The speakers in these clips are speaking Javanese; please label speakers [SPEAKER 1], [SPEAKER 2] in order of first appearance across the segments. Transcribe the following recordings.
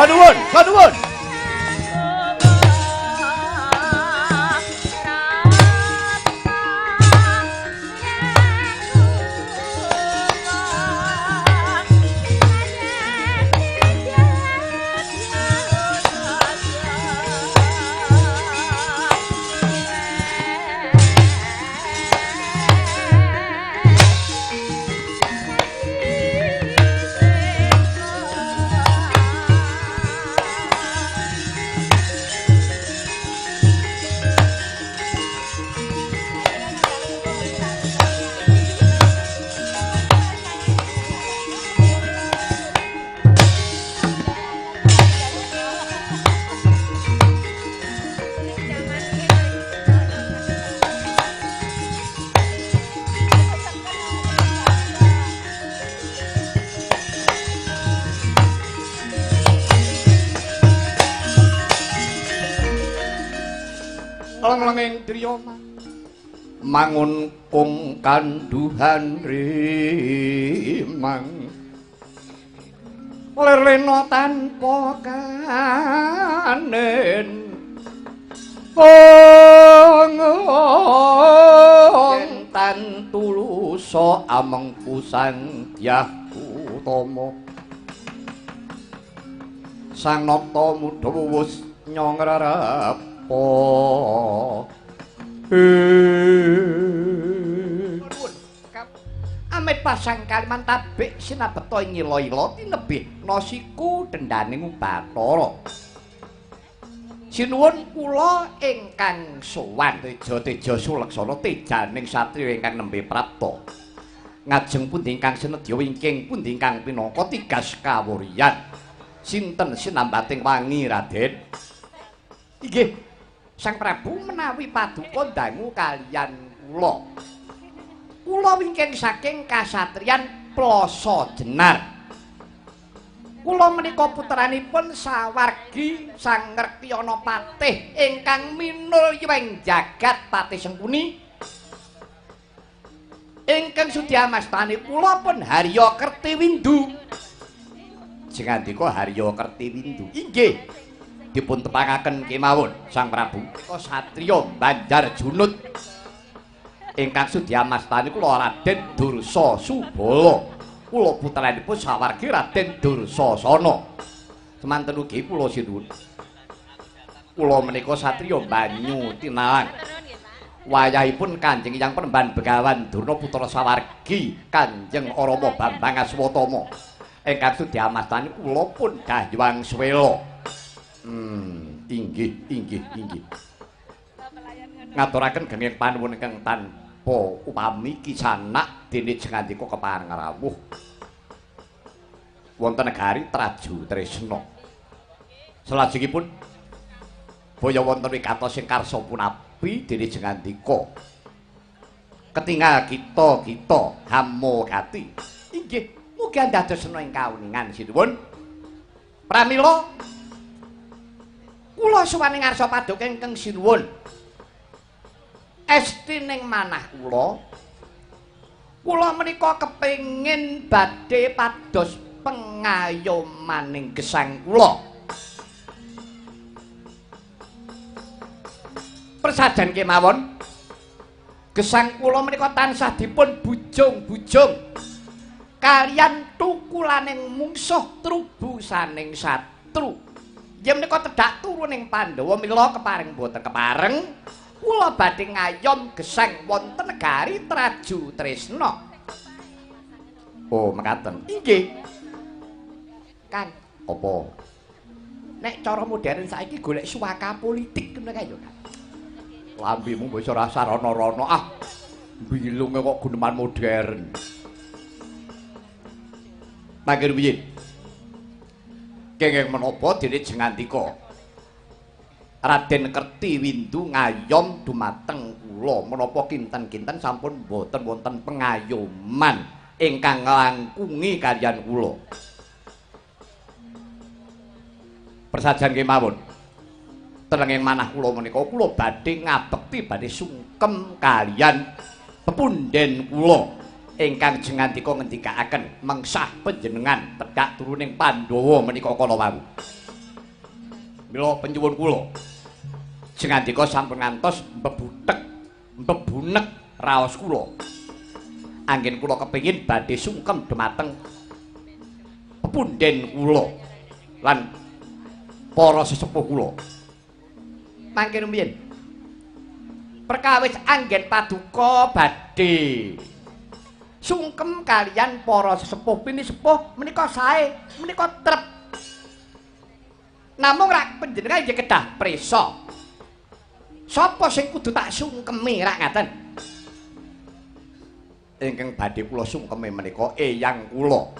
[SPEAKER 1] Sanuwun. Lenging driya mangun kung kanduhan rimang lerlena tanpa kanen tan tulusa amengku sandyah utama sang nata mudha wus nyongrarep Amit pasang kaliman tabik sinabeta ngila-ila tinebih nasiku dendaning Bathara. Sinuwun kula ingkang sowan Teja Sulaksana tejaning satriya ingkang nembe prapta. Ngajeng pundi ingkang sinedya wingking pundi ingkang pinangka tigas kawuryan. Sinten sinambating wangi Raden? Inggih. Sang Prabu menawi paduka dangu kalian kula. Kula wingking saking kasatriyan Plasa Jenar. Kula menika putranipun Sawargi Sang Ngertyana Patih ingkang minul yuwing jagat Patih Sengkuni. Ingkang sudiyamastani kula pun Harya Kertiwindu. Jengandika Harya Kertiwindu. Inggih. Dipun tepangaken kemawon Sang Prabu menika satriya Banjar Junut ingkang sudiyamastani kula Raden Dursasubala kula putranipun Sawargi Raden Dursasana semanten ugi kula sinuwun kula menika satriya Banyu Tinalang wayahipun Kanjeng Hyang Penemban Begawan Durna putra Sawargi Kanjeng Rama Bambang Aswatama ingkang sudiyamastani kula pun Dahyang Swela. Inggih. Ngaturaken genging panuwun ingkang tanpa upami kisanak dene jengandika kepareng rawuh. Wonten negari Traju Tresna. Salajengipun baya wonten wigatos sing karsa punapi dene jengandika. Ketingal kita hamogati. Inggih, mugi andhadosna ing kauningan sinuwun. Pramila kula suwane ngarsa paduka ingkang sinuwun. Estining manah kula menika kepengin badhe pados pengayomaning gesang kula. Persadan kemawon gesang kula menika tansah dipun bujung-bujung kaliyan tukulaning mungsuh trubusaning satru. Yen menika tedhak turuning Pandhawa mila kepareng boten kepareng kula badhe ngayom gesang wonten negari Traju Tresna. Oh, mekaten. Inggih. Kang, apa? Nek cara modern saiki golek suaka politik ngono kae yo, Kang. Lambemu wis ora sarana-rana. Ah, bilunge kok guneman modern. Mangke piye? Kenging menapa dene jengandika Raden Kertiwindu ngayom dumateng kula menapa kinten-kinten sampun boten wonten pengayoman ingkang nglangkungi kaliyan kula. Persajan kemawon tenenging manah kula menika kula badhe ngabekti badhe sungkem kaliyan pepunden kula ingkang jengandika ngendikaaken mengsah panjenengan tedhak turuning Pandhawa menika kala wau. mila penyuwun kula. Jengandika sampun ngantos mbebunek raos kula. Anggen kula kepengin badhe sungkem dhumateng pepundhen kula lan para sesepuh kula. Mangke rumiyin perkawis anggen paduka badhe sungkem kalian para sesepuh pinisepuh menika sae, menika trep. Namung rak panjenengan nggih kedah prisa. Sapa sing kudu tak sungkemi rak ngaten? Ingkang badhe kula sungkemi menika eyang kula.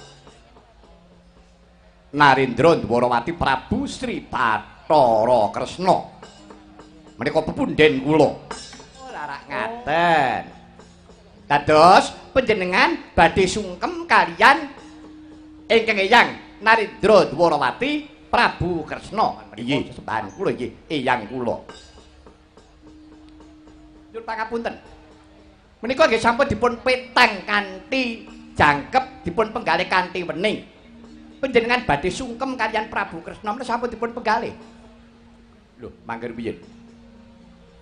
[SPEAKER 1] Narendra Dwarawati Prabu Sri Bathara Kresna. Menika pepundhen kula. Ora rak ngaten. Dados panjenengan badhe sungkem kalian ingkang eyang Narendra Dwarawati Prabu Kresna. Nggih, sesembahan kula nggih, eyang kula. Nyuwun pangapunten. Menika nggih sampun dipun petang kanthi jangkep, dipun penggalih kanthi wening. Panjenengan badhe sungkem kaliyan Prabu Kresna menika sampun dipun penggalih. Lho, mangke piye?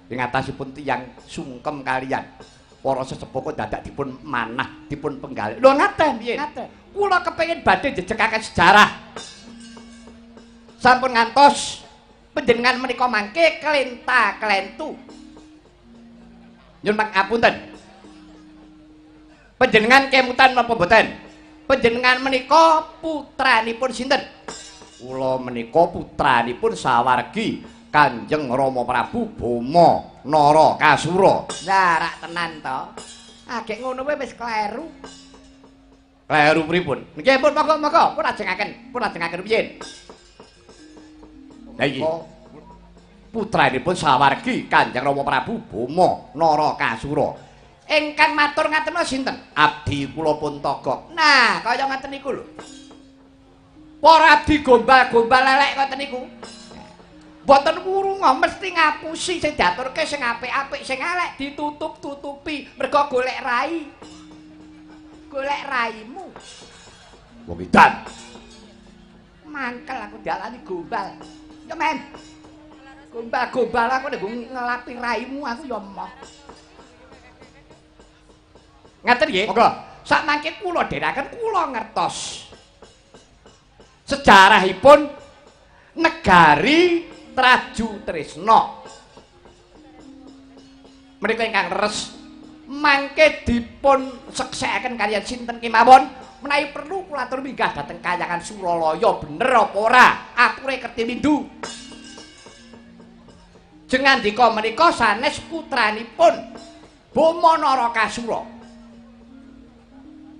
[SPEAKER 1] Ing atasipun tiyang sungkem kaliyan para sesepuh kok dadak dipun manah, dipun penggalih. Lho ngaten piye? Ngaten. Kula kepengin badhe jejekaken sejarah. Sampun ngantos panjenengan menika mangke kelenta-kelentu. Nyuwun pangapunten. Panjenengan kemutan napa mboten? Panjenengan menika putranipun sinten? Kula menika putranipun sawargi Kanjeng Rama Prabu Boma Narakasura. Lah rak tenan to. Agek ngono wae wis kleru. Kleru pripun? Nggih pun monggo-monggo pun ajengaken piye? Lah iki putranipun sawargi Kanjeng Rama Prabu Boma Narakasura. Ingkang matur ngaten sinten? Abdi kula Puntagok. Nah, kaya ngaten niku lho. Para abdi gombal-gombal elek ngoten niku. Mboten wurunga mesti ngapusi sing diaturke sing apik-apik, sing elek ditutup-tutupi mergo golek rai. Golek raimu. Wong edan. Mangkel aku dialani gombal. Ya men. Gombal-gombal aku nek ngelapi raimu aku ya emoh. Ngaten nggih? Monggo. Sak mangke kula dherekaken kula ngertos sejarahipun negari Traju Tresna. Menika ingkang leres mangke dipun seksekaken kaliyan sinten kemawon menawi perlu kula atur minggah dhateng Kahyangan Suralaya bener apa ora ature Kertiwindu. Jengandika menika sanes putranipun Boma Narakasura.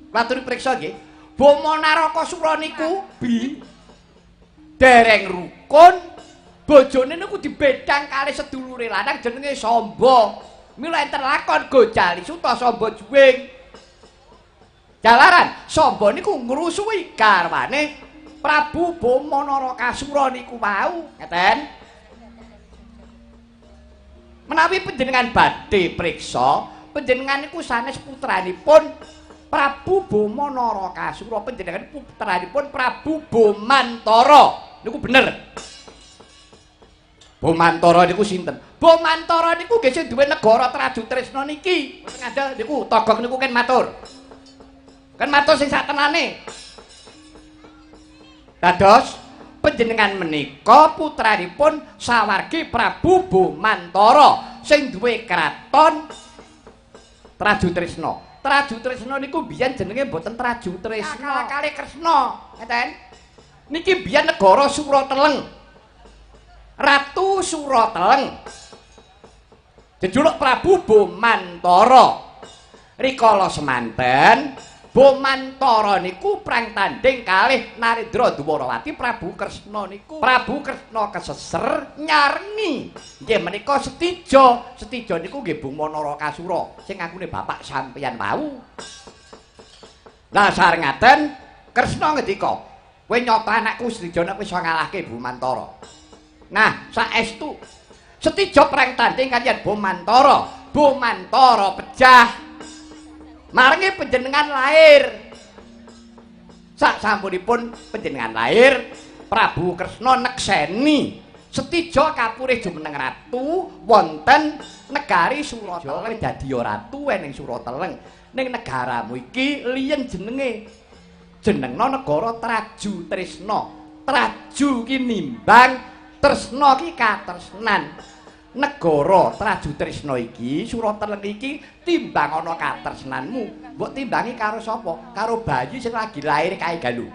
[SPEAKER 1] Matur priksa nggih. Boma Narakasura niku dereng rukun. Bojone niku dibedhang kalih sedulure lanang jenenge Samba. Mila enten lakon Gojali Suta Samba Juwing. Jalaran Samba niku ngrusuhi garwane Prabu Boma Narakasura niku wau, ngeten. Menawi panjenengan badhe priksa, panjenengan niku sanes putranipun Prabu Boma Narakasura, panjenengan putranipun Prabu Bomantara. Niku bener. Bomantara niku sinten? Bomantara niku nggih sing duwe negara Traju Tresna niki. Mboten ngandel niku Togog niku kan matur. Kan matur sing satenane. Dados panjenengan menika putranipun sawargi Prabu Bomantara sing duwe kraton Traju Tresna. Traju Tresna niku biyen jenenge mboten Traju Tresna, kalih Kresna, ngeten. Niki biyen negara Surateleng. Ratu Surateleng. Jejuluk Prabu Bomantara. Rikala semanten Bomantara niku prang tanding kalih Narendra Dwarawati Prabu Kresna niku. Prabu Kresna keseser nyarengi. Nggih menika Setija. Setija niku nggih Boma Narakasura sing ngakune bapak sampeyan wau. Lah sareng ngaten Kresna ngendika, "Kowe nyoto anakku Setija nek wis ngalahke Bomantara." Nah, saestu Setija prang tanding kaliyan Bomantara. Bomantara pejah. Maringi panjenengan lahir. Sak sampunipun panjenengan lahir, Prabu Kresna nekseni Setija kapurih jumeneng ratu wonten negari Surateleng dadi ratu ning Surateleng. Ning negaramu iki liyen jenenge jenengna negara Traju Trisna. Traju ki nimbang, tresna ki katresnan. Negara Traju Trisna iki Surateleng iki timbang ana katresnanmu, mbok timbangi karo sapa? Karo bayi sing lagi lair kae galu.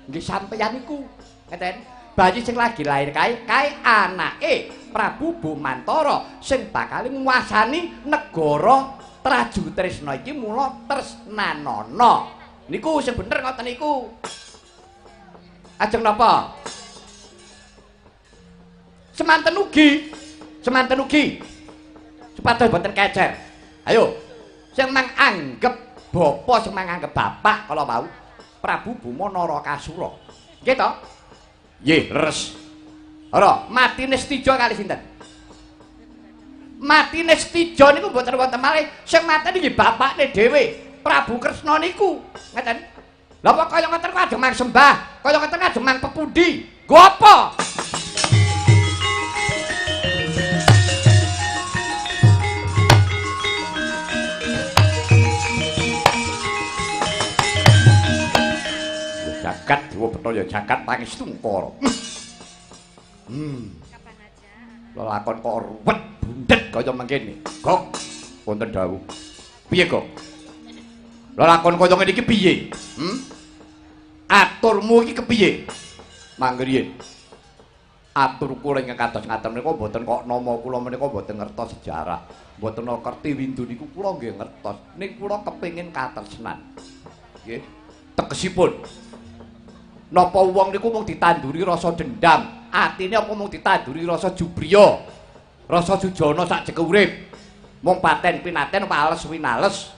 [SPEAKER 1] Nggih sampeyan iku, ngeten. Bayi sing lagi lair kae anake Prabu Bomantara sing bakal nguwasani negara Traju Trisna iki mula tresnanana. Niku sing bener ngoten niku. Ajeng napa? Semanten ugi supados boten kecer. Ayo, sing mang anggep bapa sing mang anggep bapak kala mau Prabu Boma Narakasura. Nggih to? Nggih, leres. Ora, matine Setija kalih sinten? Matine Setija niku mboten wonten malih, sing mateni nggih bapakne dhewe, Prabu Kresna niku. Ngeten. Lha kok kaya ngoten kok ajeng mang sembah, kaya ngoten ajeng mang pepundi. Nggo apa? Jagat Dewa Betara jagat pangestu Ngkara. Lelakon kok ruwet bundet kaya mengkene. Gok, wonten dawuh. Piye, Gok? Lelakon kaya ngene iki piye? Aturmu iki kepiye? Mangke riyen. Aturku ing kados ngaten menika mboten kok nama kula menika mboten ngertos sejarah. Mboten ngerti windu niku kula nggih ngertos. Ning kula kepengin katresnan. Nggih. Tegesipun napa wong niku mung ditanduri rasa dendam, atine apa mung ditanduri rasa jubriya, rasa sujana sak jeke urip. Mung paten pinaten wales winales.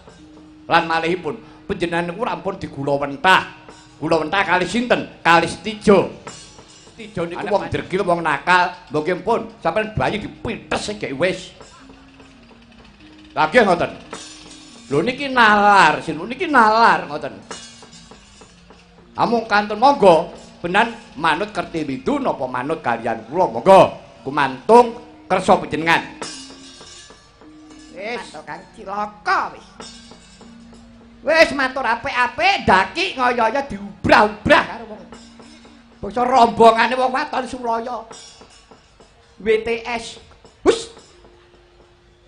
[SPEAKER 1] Lan malihipun panjenengan niku rampun digula wentah. Gula wentah kalih sinten? Kalih Setija. Setija niku wong dregil, wong nakal, nggih pun sampeyan bayi dipithes gek wis. Lah nggih ngoten. Lho niki nalar, niki nalar ngoten. Amung kantun monggo benan manut Kertiwindu napa manut kaliyan kula monggo gumantung kersa panjenengan. Wis Kang Cilaka wis. Wis matur apik-apik daki ngoyo-oyo diubrah-ubrah karo wong. Bangsa rombongane wong waton Sulaya. WTS. Hus.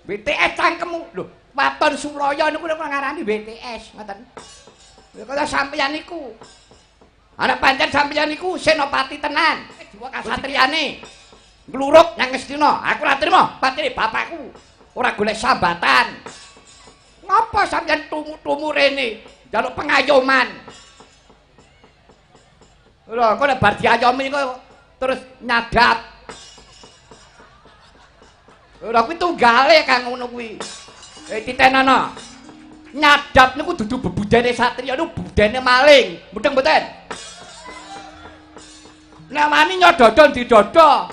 [SPEAKER 1] WTS cangkemmu. Lho, waton Sulaya niku ngarani WTS ngoten. Lha kaya sampeyan niku. Anak pancen sampeyan niku senopati tenan. Jiwa kasatriyane. Ngluruk nang Ngastina. Aku ora trima patine bapakku. Ora golek sambatan. Ngapa sampeyan tumu-tumu rene njaluk pengayoman? Lho, kok nek bar diayomi kok terus nyadap. Ora kuwi tunggale Kang ngono kuwi. Titenana. Nyadap niku dudu bebudene satriya niku budene maling. Mudeng mboten? Namane nyododon didodo.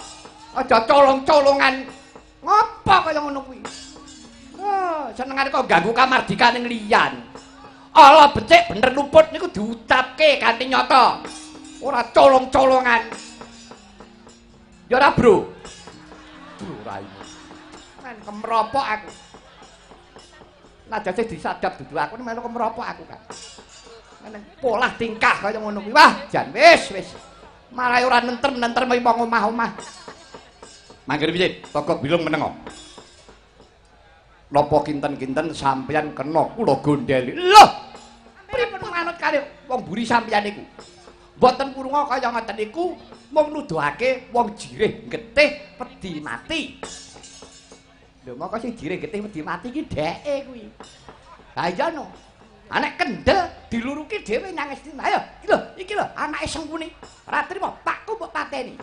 [SPEAKER 1] Aja colong-colongan. Ngopo kaya ngono kuwi? Oh, senengane kok ganggu kamardikane liyan. Allah becik bener luput niku diucapke kanthi nyata. Ora colong-colongan. Ya ora, Bro. Ora iki. Men kemropok aku. Najase disadap dudu aku melu kemropok aku, Kak. Neng polah tingkah kaya ngono kuwi. Wah, jan wis. Malah ora nentrem-nentrem wong omah-omah. Mangke piye? Togok bilung menengo. Napa kinten-kinten sampeyan kena kula gondeli. Lho! Pripun manut kali wong buri sampeyan niku? Mboten kurunga kaya ngoten niku, mung nuduhake wong jireh getih wedi mati. Lho moko sing jireh getih wedi mati iki dheke kuwi. Ha iya no. Anak kendel diluruki dhewe nang Ngastina. Ayo, iki lho anake Sengkuni. Ora trima pakku mbok pateni.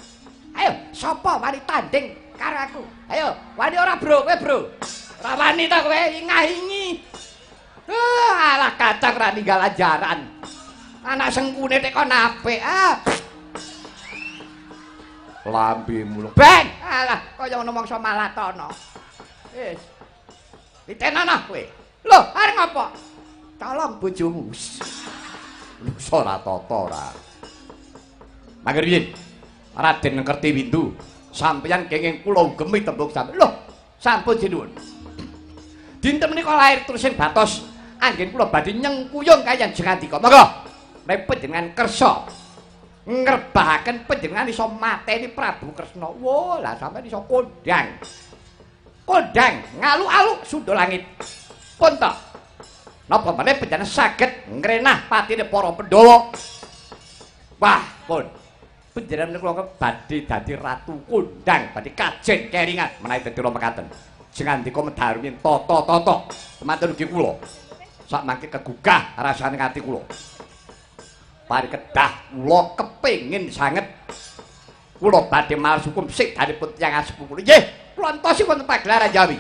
[SPEAKER 1] Ayo, sapa wani tanding karo aku? Ayo, wani ora, Bro? Kowe, Bro. Ora wani ta kowe ingah-ingi. Alah kacang ra ninggal ajaran. Anak Sengkune tek kon apik. Lambe mulung. Ben, alah kaya ngono mangsa Malatana. Wis. Ditenana kowe. Lho, arep ngopo? Tolong bojomu. Lusa ora tata ora. Mangger piye? Raden Kertiwindu sampeyan kenging kula ugemi tembung sampeyan. Lho, sampun jinuwun. Dinten menika lair terusing batos anggen kula badhe nyengkuyung kaliyan Jengandika. Monggo nek panjenengan kersa ngrebahaken panjenengan iso mateni Prabu Kresna. Wah, lah sampeyan iso kondang. Kondang ngalu-aluk sundha langit. Pun to. Napa meneh panjenengan saged ngrenah patine para Pandhawa. Wah, pun. Panjenengan kula badhe dadi ratu kondang, badhe kajen keringan menawi dadi mekaten. Jengandika medharumin tata-tata. Semanten ugi kula. Sak mangke kegugah rasane ati kula. Parikedah kula kepengin sanget kula badhe maos hukum sik danipun tiyang sepuh kula. Nggih, kula entosi wonten pagelaran Jawi.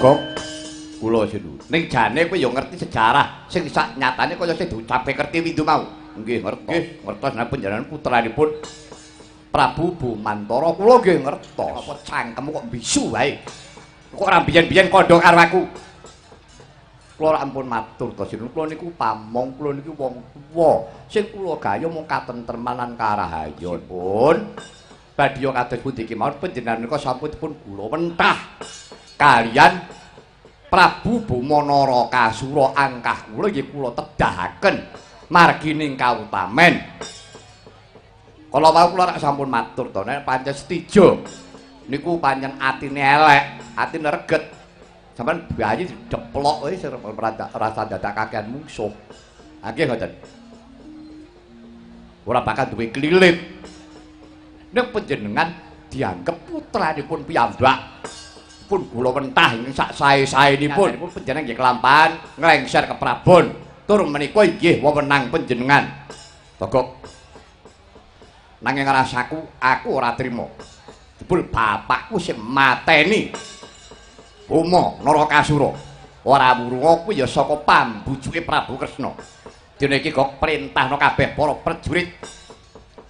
[SPEAKER 1] Kok kula sinu. Ning jane kowe ya ngerti sejarah sing sak nyatane kaya sing diucape Kertiwindu mau. Nggih, ngertos. Ngertos napa panjenengan putranipun Prabu Bumantara. Kula nggih ngertos. Apa cangkemmu kok bisu wae. Kok ora biyen-biyen kandha karo aku. Kula ampun matur to sinu. Kula niku pamong, kula niku wong tuwa. Sing kula gaya mung katentreman lan karahayon. Pun badhe kados pundi iki mawon panjenengan menika sampun dipun kula wentah kalian Prabu Bumanara Kasura angkah kula nggih kula tedahaken margining kautamen. Kala wau kula rak sampun matur to nek pancen setija niku pancen atine elek, atine reget. Sampeyan bayi dideplok wae rasa dadak kakean mungsuh. Nggih ngoten. Ora bakal duwe klilit. Nek panjenengan dianggep putranipun piyambak pun kula wentah ing sak sae-saenipun panjenengan nggih kelampahan nglengser ke Prabon tur menika inggih wewenang panjenengan. Togok nanging rasaku aku ora trima jebul bapakku sing mateni Bumanara Kasura ora wurunga kuwi ya saka pambujuke Prabu Kresna. Dene iki kok perintahno kabeh para prajurit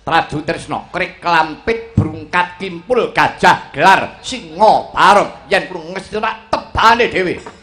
[SPEAKER 1] Traju Tresna krik klampit brungkat kimpul gajah gelar singa bareng yen kurang ngesirak tebane dhewe.